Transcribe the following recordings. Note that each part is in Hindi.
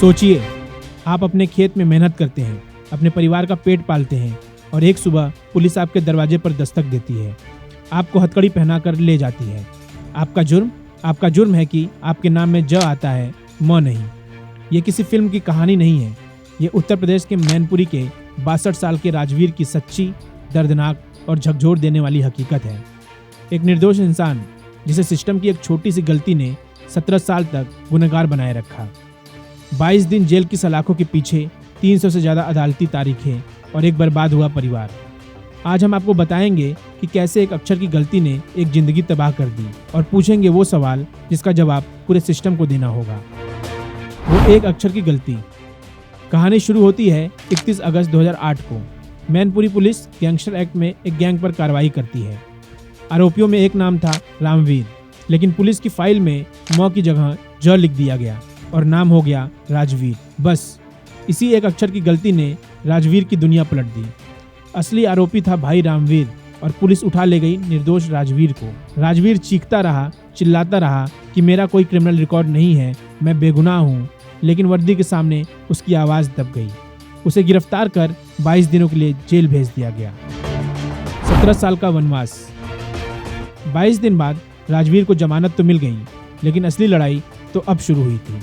सोचिए, आप अपने खेत में मेहनत करते हैं, अपने परिवार का पेट पालते हैं और एक सुबह पुलिस आपके दरवाजे पर दस्तक देती है, आपको हथकड़ी पहनाकर ले जाती है। आपका जुर्म है कि आपके नाम में ज आता है, म नहीं। ये किसी फिल्म की कहानी नहीं है, ये उत्तर प्रदेश के मैनपुरी के 62 साल के राजवीर की सच्ची, दर्दनाक और झकझोर देने वाली हकीकत है। एक निर्दोष इंसान जिसे सिस्टम की एक छोटी सी गलती ने 17 साल तक गुनहगार बनाए रखा। 22 दिन जेल की सलाखों के पीछे, 300 से ज़्यादा अदालती तारीखें और एक बर्बाद हुआ परिवार। आज हम आपको बताएंगे कि कैसे एक अक्षर की गलती ने एक जिंदगी तबाह कर दी और पूछेंगे वो सवाल जिसका जवाब पूरे सिस्टम को देना होगा। वो एक अक्षर की गलती। कहानी शुरू होती है 31 अगस्त 2008 को। मैनपुरी पुलिस गैंगस्टर एक्ट में एक गैंग पर कार्रवाई करती है। आरोपियों में एक नाम था रामवीर, लेकिन पुलिस की फाइल में म की जगह ज लिख दिया गया और नाम हो गया राजवीर। बस इसी एक अक्षर की गलती ने राजवीर की दुनिया पलट दी। असली आरोपी था भाई रामवीर और पुलिस उठा ले गई निर्दोष राजवीर को। राजवीर चीखता रहा, चिल्लाता रहा कि मेरा कोई क्रिमिनल रिकॉर्ड नहीं है, मैं बेगुनाह हूँ, लेकिन वर्दी के सामने उसकी आवाज़ दब गई। उसे गिरफ्तार कर 22 दिनों के लिए जेल भेज दिया गया। 17 साल का वनवास। 22 दिन बाद राजवीर को जमानत तो मिल गई, लेकिन असली लड़ाई तो अब शुरू हुई थी,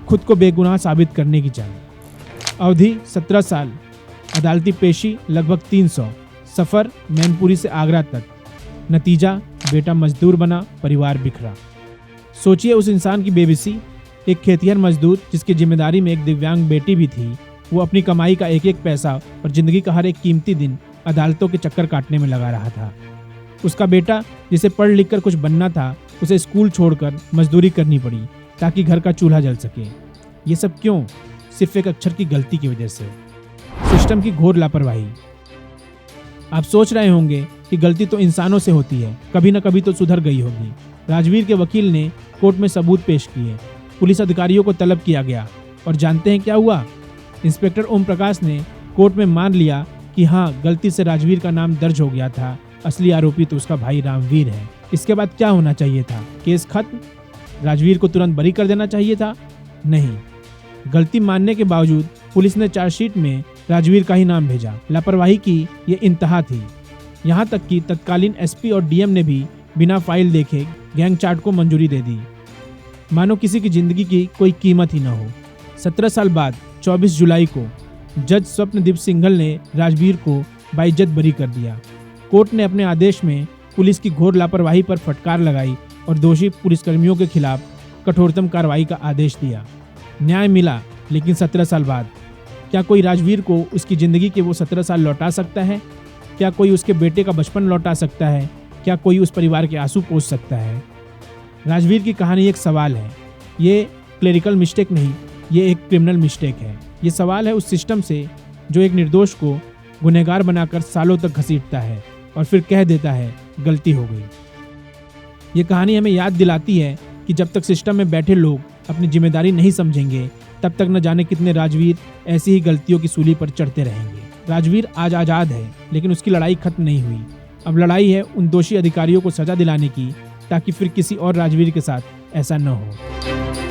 खुद को बेगुनाह साबित करने की जंग। अवधि 17 साल, अदालती पेशी लगभग 300, सफ़र मैनपुरी से आगरा तक। नतीजा, बेटा मजदूर बना, परिवार बिखरा। सोचिए उस इंसान की बेबसी। एक खेतिहर मजदूर जिसकी जिम्मेदारी में एक दिव्यांग बेटी भी थी, वो अपनी कमाई का एक एक पैसा और जिंदगी का हर एक कीमती दिन अदालतों के चक्कर काटने में लगा रहा था। उसका बेटा जिसे पढ़ लिख कर कुछ बनना था, उसे स्कूल छोड़कर मजदूरी करनी पड़ी ताकि घर का चूल्हा जल सके। ये सब क्यों? सिर्फ एक अक्षर की गलती की वजह से। सिस्टम की घोर लापरवाही। आप सोच रहे होंगे कि गलती तो इंसानों से होती है, कभी न कभी तो सुधर गई होगी। राजवीर के वकील ने कोर्ट में सबूत पेश किए, पुलिस अधिकारियों को तलब किया गया और जानते हैं क्या हुआ? इंस्पेक्टर ओम प्रकाश ने कोर्ट में मान लिया कि हाँ, गलती से राजवीर का नाम दर्ज हो गया था, असली आरोपी तो उसका भाई रामवीर है। इसके बाद क्या होना चाहिए था? केस खत्म? राजवीर को तुरंत बरी कर देना चाहिए था? नहीं, गलती मानने के बावजूद पुलिस ने चार्जशीट में राजवीर का ही नाम भेजा। लापरवाही की ये इंतहा थी। यहाँ तक कि तत्कालीन एसपी और डीएम ने भी बिना फाइल देखे गैंग चार्ट को मंजूरी दे दी, मानो किसी की जिंदगी की कोई कीमत ही न हो। 17 साल बाद 24 जुलाई को जज स्वप्नदीप सिंघल ने राजवीर को बाइज्जत बरी कर दिया। कोर्ट ने अपने आदेश में पुलिस की घोर लापरवाही पर फटकार लगाई और दोषी पुलिसकर्मियों के खिलाफ कठोरतम कार्रवाई का आदेश दिया। न्याय मिला, लेकिन 17 साल बाद। क्या कोई राजवीर को उसकी ज़िंदगी के वो 17 साल लौटा सकता है? क्या कोई उसके बेटे का बचपन लौटा सकता है? क्या कोई उस परिवार के आंसू पोंछ सकता है? राजवीर की कहानी एक सवाल है। ये क्लेरिकल मिस्टेक नहीं, ये एक क्रिमिनल मिस्टेक है। ये सवाल है उस सिस्टम से जो एक निर्दोष को गुनहगार बनाकर सालों तक घसीटता है और फिर कह देता है गलती हो गई। ये कहानी हमें याद दिलाती है कि जब तक सिस्टम में बैठे लोग अपनी जिम्मेदारी नहीं समझेंगे, तब तक न जाने कितने राजवीर ऐसी ही गलतियों की सूली पर चढ़ते रहेंगे। राजवीर आज आज़ाद है, लेकिन उसकी लड़ाई खत्म नहीं हुई। अब लड़ाई है उन दोषी अधिकारियों को सजा दिलाने की, ताकि फिर किसी और राजवीर के साथ ऐसा न हो।